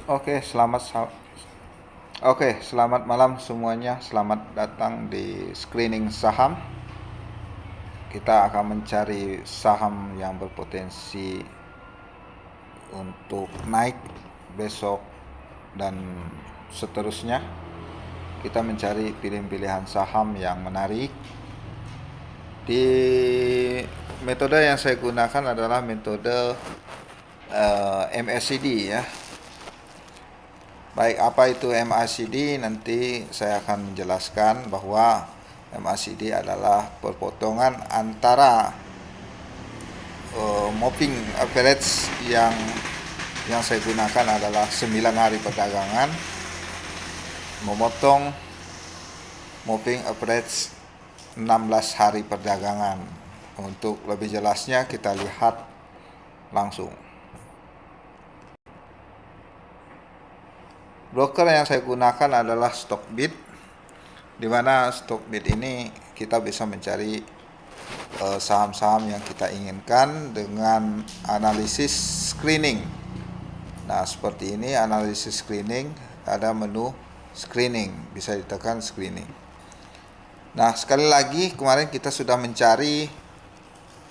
Selamat malam semuanya. Selamat datang di screening saham. Kita akan mencari saham yang berpotensi untuk naik besok dan seterusnya. Kita mencari pilihan-pilihan saham yang menarik. Di metode yang saya gunakan adalah metode MACD ya. Baik, apa itu MACD? Nanti saya akan menjelaskan bahwa MACD adalah perpotongan antara moving average yang saya gunakan adalah 9 hari perdagangan memotong moving average 16 hari perdagangan. Untuk lebih jelasnya kita lihat langsung. Broker yang saya gunakan adalah Stockbit, di mana Stockbit ini kita bisa mencari saham-saham yang kita inginkan dengan analisis screening. Nah, seperti ini analisis screening, ada menu screening, bisa ditekan screening. Nah, sekali lagi kemarin kita sudah mencari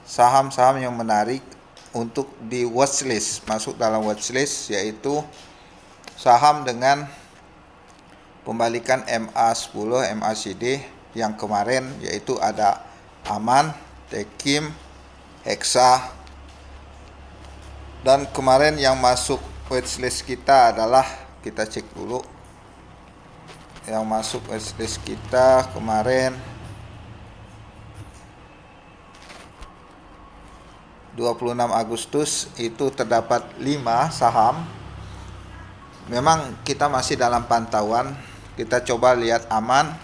saham-saham yang menarik untuk di watchlist, masuk dalam watchlist, yaitu saham dengan pembalikan MA10 MACD yang kemarin, yaitu ada Aman, Tekim, Hexa, dan kemarin yang masuk watchlist kita adalah, kita cek dulu yang masuk watchlist kita kemarin 26 Agustus itu terdapat 5 saham. Memang kita masih dalam pantauan. Kita coba lihat Aman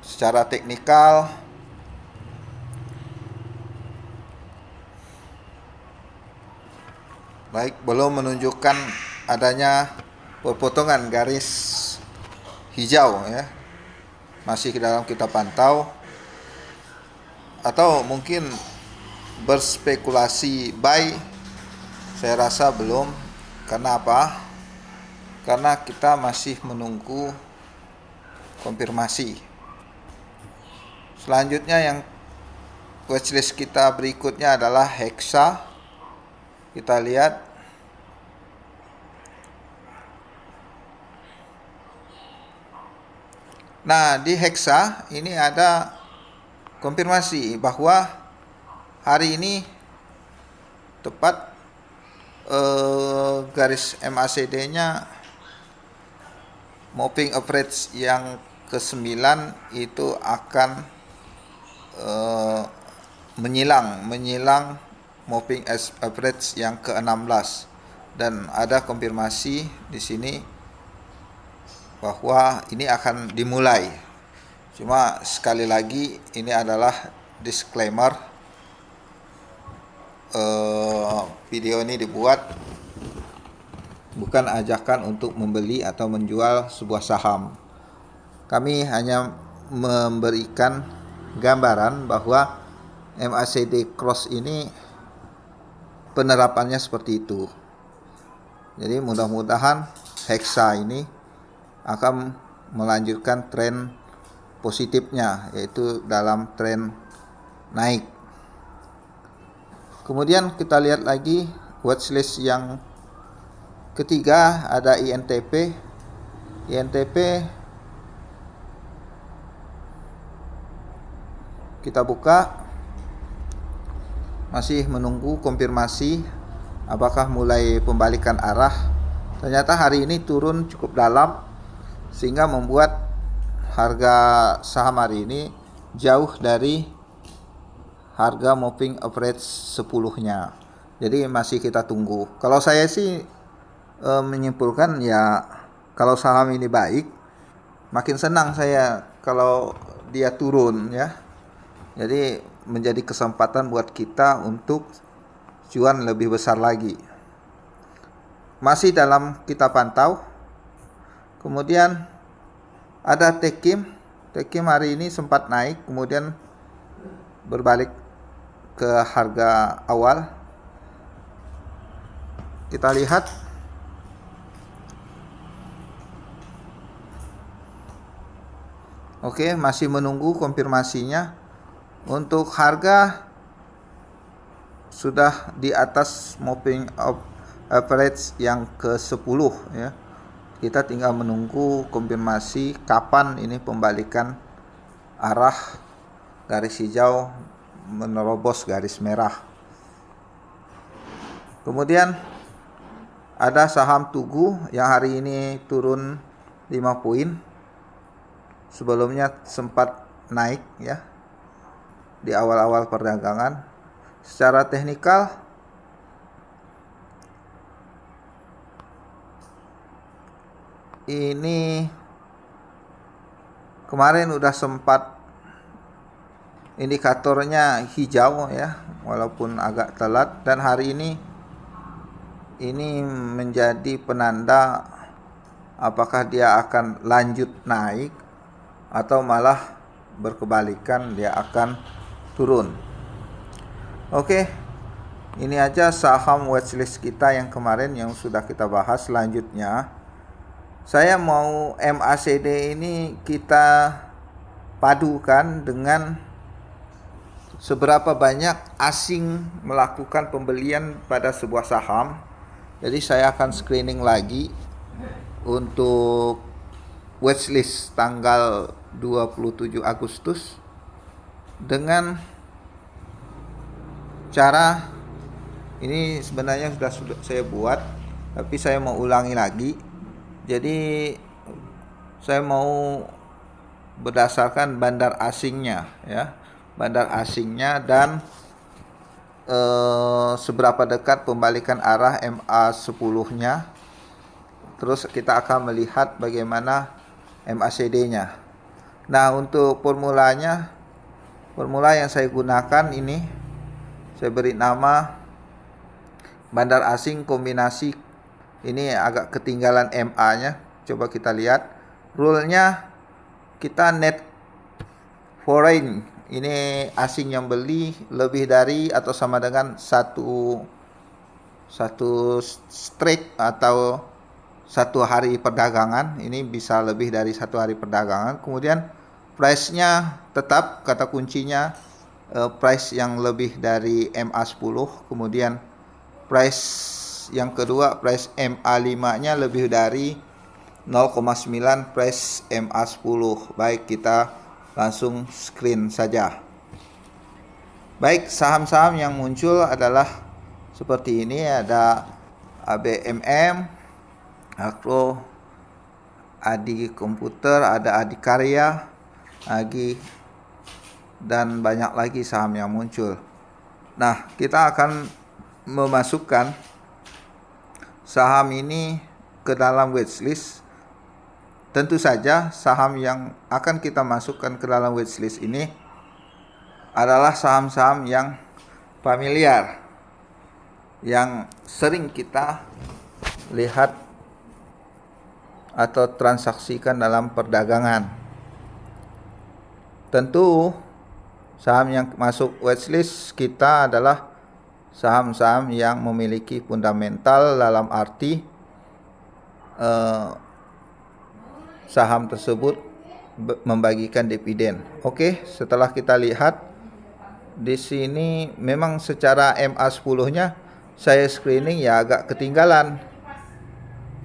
secara teknikal. Baik, belum menunjukkan adanya perpotongan garis hijau ya. Masih dalam kita pantau. Atau mungkin berspekulasi buy. Saya rasa belum. Karena apa? Karena kita masih menunggu konfirmasi. Selanjutnya yang watchlist kita berikutnya adalah Hexa. Kita lihat nah, di Hexa ini ada konfirmasi bahwa hari ini tepat garis MACD-nya moving average yang ke-9 itu akan menyilang moving average yang ke-16, dan ada konfirmasi di sini bahwa ini akan dimulai. Cuma sekali lagi ini adalah disclaimer, video ini dibuat bukan ajakan untuk membeli atau menjual sebuah saham. Kami hanya memberikan gambaran bahwa MACD cross ini penerapannya seperti itu. Jadi mudah-mudahan Hexa ini akan melanjutkan tren positifnya, yaitu dalam tren naik. Kemudian kita lihat lagi watchlist yang ketiga, ada INTP. Kita buka, masih menunggu konfirmasi apakah mulai pembalikan arah. Ternyata hari ini turun cukup dalam sehingga membuat harga saham hari ini jauh dari harga moving average 10-nya. Jadi masih kita tunggu. Kalau saya sih menyimpulkan ya, kalau saham ini baik, makin senang saya kalau dia turun ya. Jadi menjadi kesempatan buat kita untuk cuan lebih besar lagi. Masih dalam kita pantau. Kemudian ada Tekim hari ini sempat naik, kemudian berbalik ke harga awal. Kita lihat Oke, masih menunggu konfirmasinya. Untuk harga sudah di atas moving average yang ke-10 ya. Kita tinggal menunggu konfirmasi kapan ini pembalikan arah garis hijau menerobos garis merah. Kemudian ada saham Tugu yang hari ini turun 5 poin. Sebelumnya sempat naik ya di awal-awal perdagangan. Secara teknikal ini kemarin udah sempat indikatornya hijau ya, walaupun agak telat, dan hari ini menjadi penanda apakah dia akan lanjut naik atau malah berkebalikan dia akan turun. Oke, ini aja saham watchlist kita yang kemarin yang sudah kita bahas. Selanjutnya saya mau MACD ini kita padukan dengan seberapa banyak asing melakukan pembelian pada sebuah saham. Jadi saya akan screening lagi untuk watchlist tanggal 27 Agustus dengan cara ini. Sebenarnya sudah saya buat, tapi saya mau ulangi lagi. Jadi saya mau berdasarkan bandar asingnya ya, bandar asingnya dan seberapa dekat pembalikan arah MA10-nya. Terus kita akan melihat bagaimana MACD-nya. Nah, untuk formula yang saya gunakan ini saya beri nama bandar asing kombinasi. Ini agak ketinggalan MA-nya. Coba kita lihat. Rule-nya kita net foreign. Ini asing yang beli lebih dari atau sama dengan satu strike atau satu hari perdagangan. Ini bisa lebih dari satu hari perdagangan. Kemudian price-nya tetap kata kuncinya price yang lebih dari MA10. Kemudian price yang kedua, price MA5-nya lebih dari 0,9 price MA10. Baik, kita langsung screen saja. Baik, saham-saham yang muncul adalah seperti ini. Ada ABMM, Akro, Adi Komputer, ada Adikarya, Agi, dan banyak lagi saham yang muncul. Nah, kita akan memasukkan saham ini ke dalam watchlist. Tentu saja saham yang akan kita masukkan ke dalam watchlist ini adalah saham-saham yang familiar, yang sering kita lihat atau transaksikan dalam perdagangan. Tentu saham yang masuk watchlist kita adalah saham-saham yang memiliki fundamental, dalam arti saham tersebut membagikan dividen. Oke, setelah kita lihat di sini memang secara MA10-nya saya screening ya agak ketinggalan.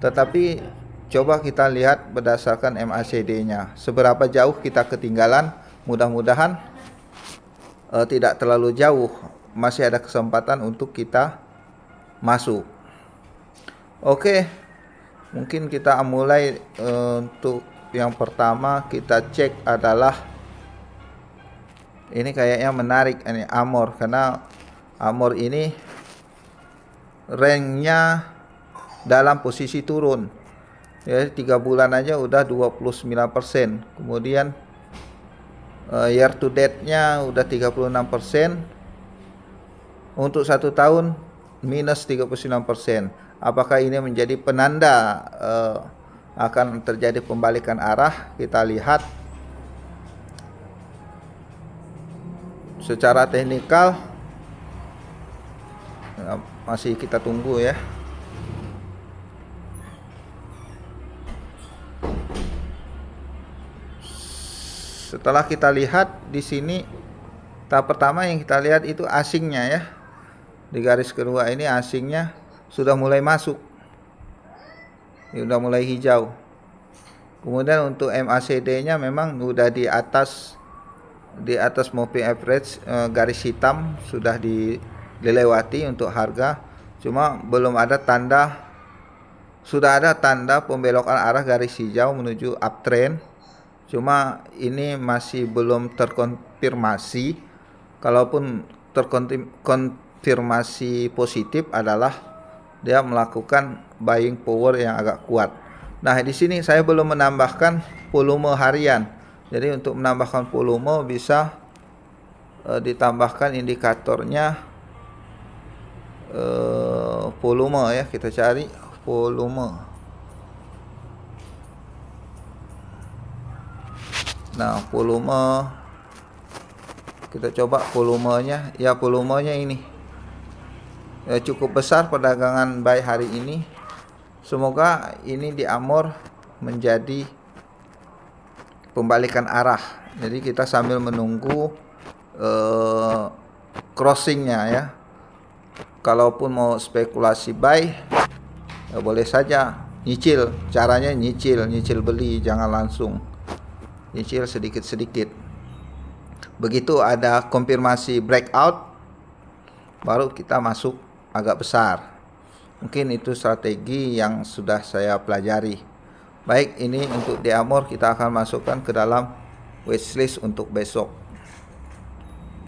Tetapi coba kita lihat berdasarkan MACD-nya seberapa jauh kita ketinggalan. Mudah-mudahan tidak terlalu jauh, masih ada kesempatan untuk kita masuk. Oke, mungkin kita mulai. Untuk yang pertama kita cek adalah ini kayaknya menarik, ini Amor, karena Amor ini rank-nya dalam posisi turun ya, 3 bulan aja udah 29%. Kemudian year to date-nya udah 36%. Untuk 1 tahun minus 39%. Apakah ini menjadi penanda akan terjadi pembalikan arah? Kita lihat secara teknikal, masih kita tunggu ya. setelah kita lihat di sini, tahap pertama yang kita lihat itu asingnya ya. Di garis kedua ini asingnya sudah mulai masuk. Ini udah mulai hijau. Kemudian untuk MACD-nya memang udah di atas moving average, garis hitam sudah dilewati untuk harga. Cuma belum ada tanda, sudah ada tanda pembelokan arah garis hijau menuju uptrend. Cuma ini masih belum terkonfirmasi. Kalaupun terkonfirmasi positif adalah dia melakukan buying power yang agak kuat. Nah, di sini saya belum menambahkan volume harian. Jadi untuk menambahkan volume bisa ditambahkan indikatornya volume ya. Kita cari volume. Nah, volume kita coba volumenya. Ya, volumenya ini cukup besar perdagangan buy hari ini. Semoga ini di Amor menjadi pembalikan arah. Jadi kita sambil menunggu crossingnya ya. Kalaupun mau spekulasi buy, ya boleh saja nyicil. Caranya nyicil beli, jangan langsung. Nyicil sedikit-sedikit. Begitu ada konfirmasi breakout, baru kita masuk agak besar. Mungkin itu strategi yang sudah saya pelajari. Baik, ini untuk di Amor kita akan masukkan ke dalam watchlist untuk besok.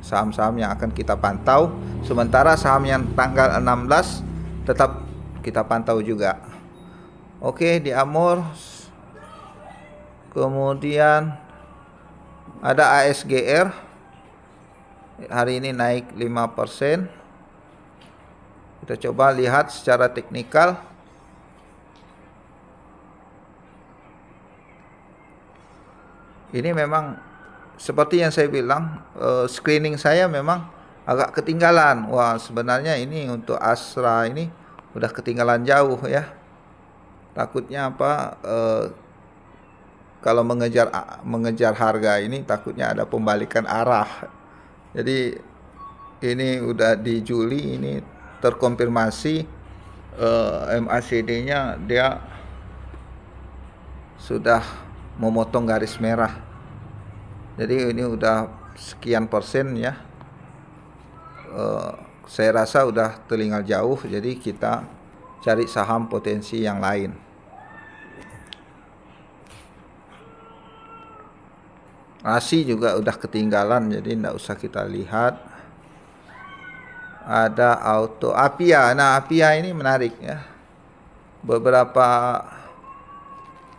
Saham-saham yang akan kita pantau. Sementara saham yang tanggal 16 tetap kita pantau juga. Oke, di Amor. Kemudian ada ASGR. Hari ini naik 5%. Kita coba lihat secara teknikal. Ini memang seperti yang saya bilang, screening saya memang agak ketinggalan. Wah, sebenarnya ini untuk Astra ini udah ketinggalan jauh ya. Takutnya apa? Kalau mengejar harga ini takutnya ada pembalikan arah. Jadi ini udah di Juli ini terkonfirmasi MACD-nya dia sudah memotong garis merah. Jadi ini udah sekian persen ya. Saya rasa udah tertinggal jauh. Jadi kita cari saham potensi yang lain. ASI juga udah ketinggalan, jadi tidak usah kita lihat. Ada auto Apia. Nah, Apia ini menarik ya. Beberapa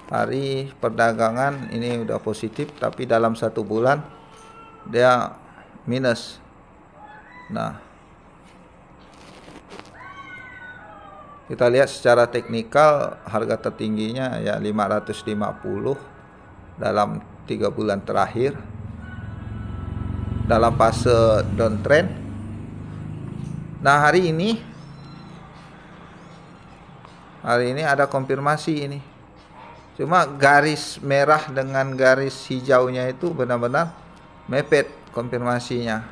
hari perdagangan ini udah positif, tapi dalam 1 bulan dia minus. Nah, kita lihat secara teknikal harga tertingginya ya 550 dalam 3 bulan terakhir dalam fase downtrend. Nah, hari ini ada konfirmasi ini. Cuma garis merah dengan garis hijaunya itu benar-benar mepet konfirmasinya.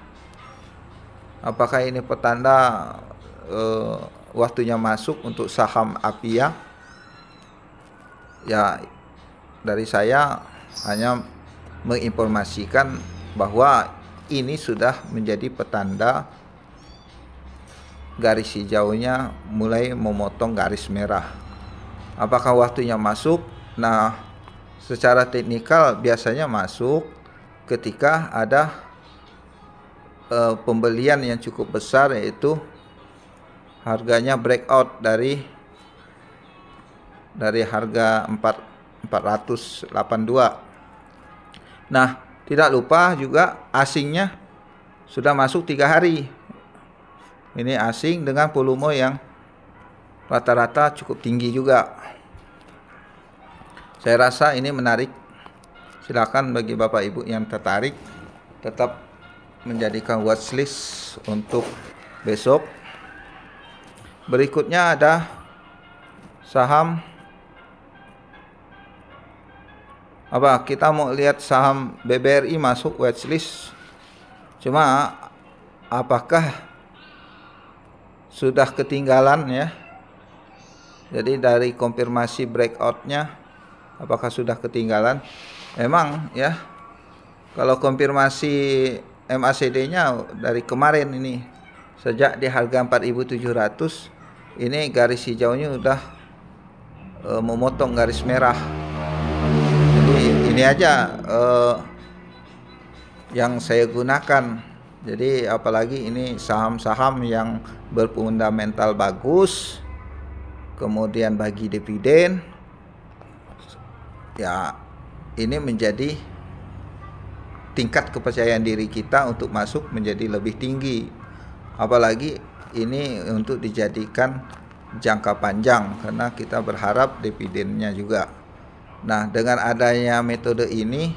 Apakah ini petanda waktunya masuk untuk saham Apia? Ya, dari saya hanya menginformasikan bahwa ini sudah menjadi petanda garis hijaunya mulai memotong garis merah. Apakah waktunya masuk? Nah, secara teknikal biasanya masuk ketika ada pembelian yang cukup besar, yaitu harganya breakout dari harga 482. Nah, tidak lupa juga asingnya sudah masuk 3 hari. Ini asing dengan volume yang rata-rata cukup tinggi juga. Saya rasa ini menarik. Silakan bagi Bapak Ibu yang tertarik tetap menjadikan watchlist untuk besok. Berikutnya ada saham kita mau lihat saham BBRI masuk watchlist, cuma apakah sudah ketinggalan ya? Jadi dari konfirmasi breakoutnya, apakah sudah ketinggalan? Memang ya, kalau konfirmasi MACD-nya dari kemarin ini, sejak di harga 4.700, ini garis hijaunya udah memotong garis merah. Jadi ini aja yang saya gunakan. Jadi apalagi ini saham-saham yang berfundamental bagus, kemudian bagi dividen, ya ini menjadi tingkat kepercayaan diri kita untuk masuk menjadi lebih tinggi. Apalagi ini untuk dijadikan jangka panjang, karena kita berharap dividennya juga. Nah, dengan adanya metode ini,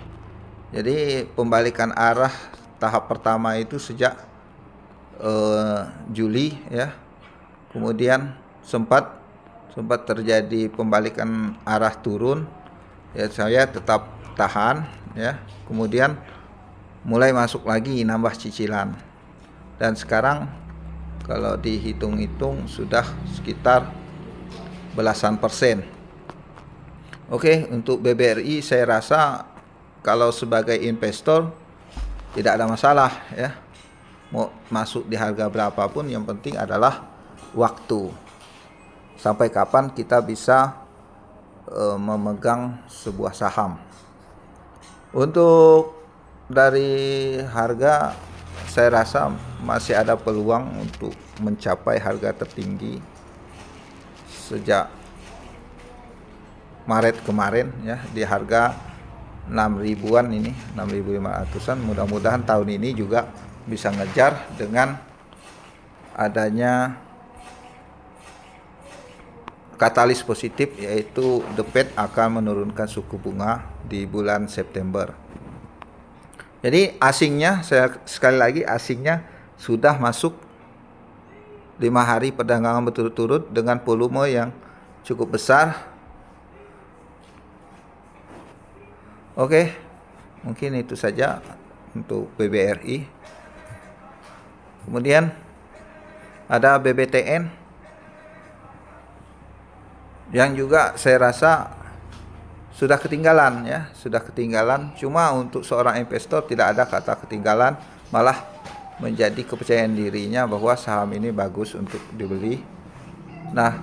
jadi pembalikan arah tahap pertama itu sejak Juli ya. Kemudian sempat terjadi pembalikan arah turun. Ya, saya tetap tahan ya. Kemudian mulai masuk lagi nambah cicilan. Dan sekarang kalau dihitung-hitung sudah sekitar belasan persen. Oke, untuk BBRI saya rasa kalau sebagai investor tidak ada masalah ya. Mau masuk di harga berapapun, yang penting adalah waktu. Sampai kapan kita bisa memegang sebuah saham. Untuk dari harga, saya rasa masih ada peluang untuk mencapai harga tertinggi sejak Maret kemarin ya, di harga 6.000-an ini, 6.500-an. Mudah-mudahan tahun ini juga bisa ngejar dengan adanya katalis positif, yaitu The Fed akan menurunkan suku bunga di bulan September. Jadi asingnya, saya sekali lagi, asingnya sudah masuk 5 hari perdagangan berturut-turut dengan volume yang cukup besar. Oke, mungkin itu saja untuk BBRI. Kemudian ada BBTN yang juga saya rasa sudah ketinggalan ya, sudah ketinggalan. Cuma untuk seorang investor tidak ada kata ketinggalan, malah menjadi kepercayaan dirinya bahwa saham ini bagus untuk dibeli. Nah,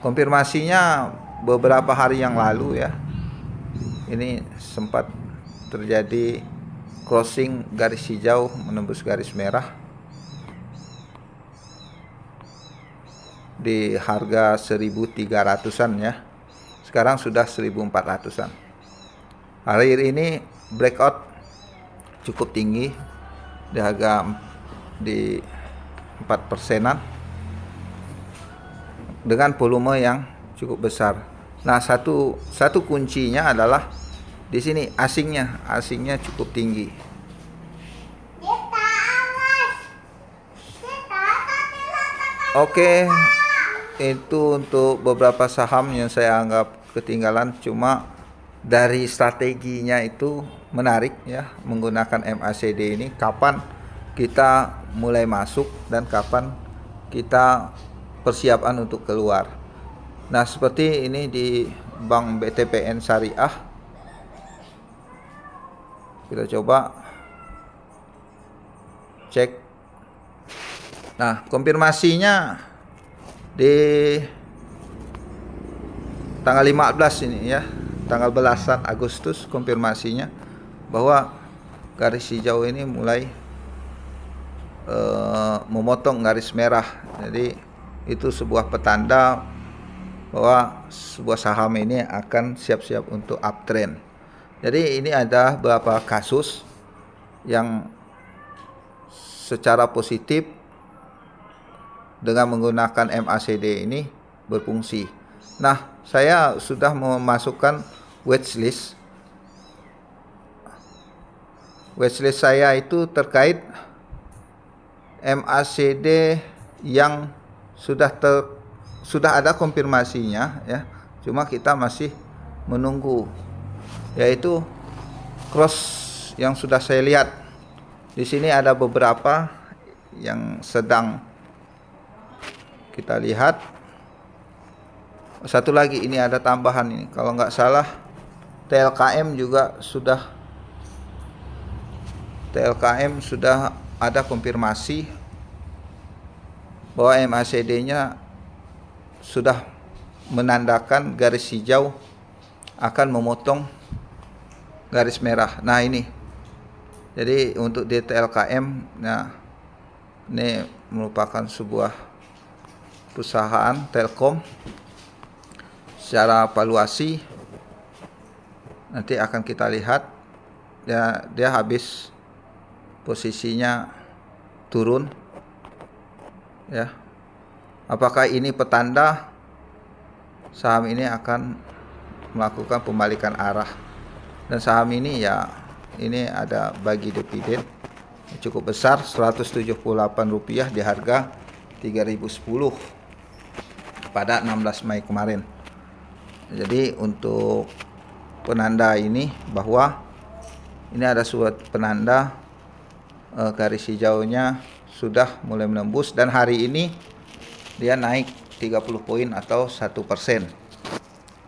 konfirmasinya beberapa hari yang lalu ya, ini sempat terjadi crossing garis hijau menembus garis merah di harga 1.300-an ya. Sekarang sudah 1.400-an. Hari ini breakout cukup tinggi di harga di 4%-an dengan volume yang cukup besar. Nah, satu kuncinya adalah di sini asingnya cukup tinggi. Oke, itu untuk beberapa saham yang saya anggap ketinggalan. Cuma dari strateginya itu menarik ya, menggunakan MACD ini, kapan kita mulai masuk dan kapan kita persiapan untuk keluar. Nah, seperti ini di Bank BTPN Syariah. Kita coba cek. Nah, konfirmasinya di tanggal 15 ini ya, tanggal belasan Agustus, konfirmasinya bahwa garis hijau ini mulai memotong garis merah. Jadi itu sebuah petanda bahwa sebuah saham ini akan siap-siap untuk uptrend. Jadi ini ada beberapa kasus yang secara positif dengan menggunakan MACD ini berfungsi. Nah, saya sudah memasukkan watchlist. Watchlist saya itu terkait MACD yang sudah ada konfirmasinya ya. Cuma kita masih menunggu yaitu cross yang sudah saya lihat. Di sini ada beberapa yang sedang kita lihat. Satu lagi ini ada tambahan ini, kalau nggak salah TLKM juga sudah ada konfirmasi bahwa MACD-nya sudah menandakan garis hijau akan memotong garis merah. Nah ini, jadi untuk di TLKM, nah ini merupakan sebuah perusahaan Telkom. Secara valuasi nanti akan kita lihat dia habis posisinya turun ya. Apakah ini petanda saham ini akan melakukan pembalikan arah, dan saham ini ya ini ada bagi dividen cukup besar, Rp178 di harga 3010 pada 16 Mei kemarin. Jadi untuk penanda ini bahwa ini ada suatu penanda garis hijaunya sudah mulai menembus, dan hari ini dia naik 30 poin atau 1%.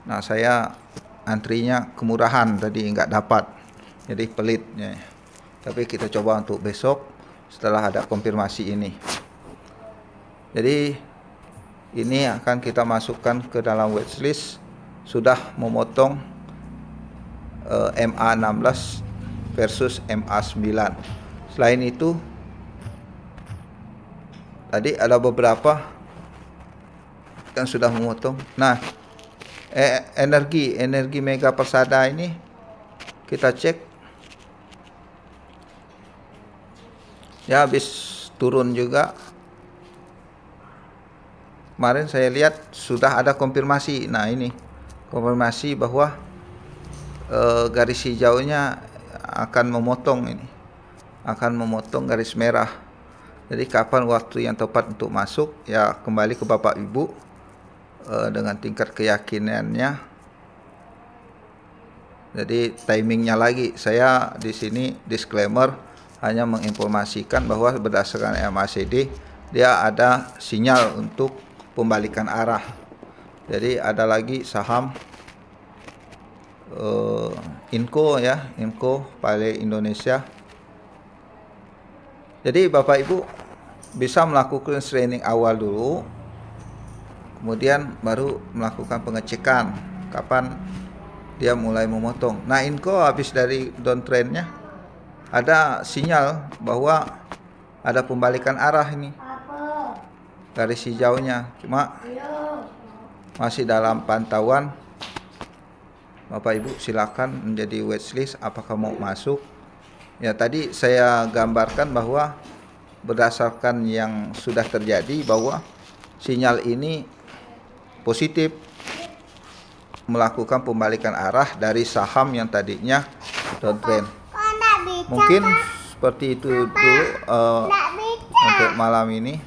Nah saya antrinya kemurahan tadi nggak dapat, jadi pelitnya. Tapi kita coba untuk besok setelah ada konfirmasi ini. Jadi ini akan kita masukkan ke dalam watchlist, sudah memotong MA16 versus MA9. Selain itu tadi ada beberapa yang sudah memotong. Nah energi Mega Persada ini kita cek ya habis turun juga. Kemarin saya lihat sudah ada konfirmasi. Nah ini konfirmasi bahwa garis hijaunya akan memotong garis merah. Jadi kapan waktu yang tepat untuk masuk ya kembali ke Bapak Ibu dengan tingkat keyakinannya. Jadi timingnya lagi, saya di sini disclaimer hanya menginformasikan bahwa berdasarkan MACD dia ada sinyal untuk pembalikan arah. Jadi ada lagi saham Inco ya, Inco Pale Indonesia. Jadi Bapak Ibu bisa melakukan screening awal dulu, kemudian baru melakukan pengecekan kapan dia mulai memotong. Nah Inco habis dari downtrendnya ada sinyal bahwa ada pembalikan arah ini garis hijaunya, cuma masih dalam pantauan. Bapak Ibu silakan menjadi watchlist apakah mau masuk. Ya tadi saya gambarkan bahwa berdasarkan yang sudah terjadi bahwa sinyal ini positif melakukan pembalikan arah dari saham yang tadinya downtrend. Mungkin seperti itu dulu untuk malam ini.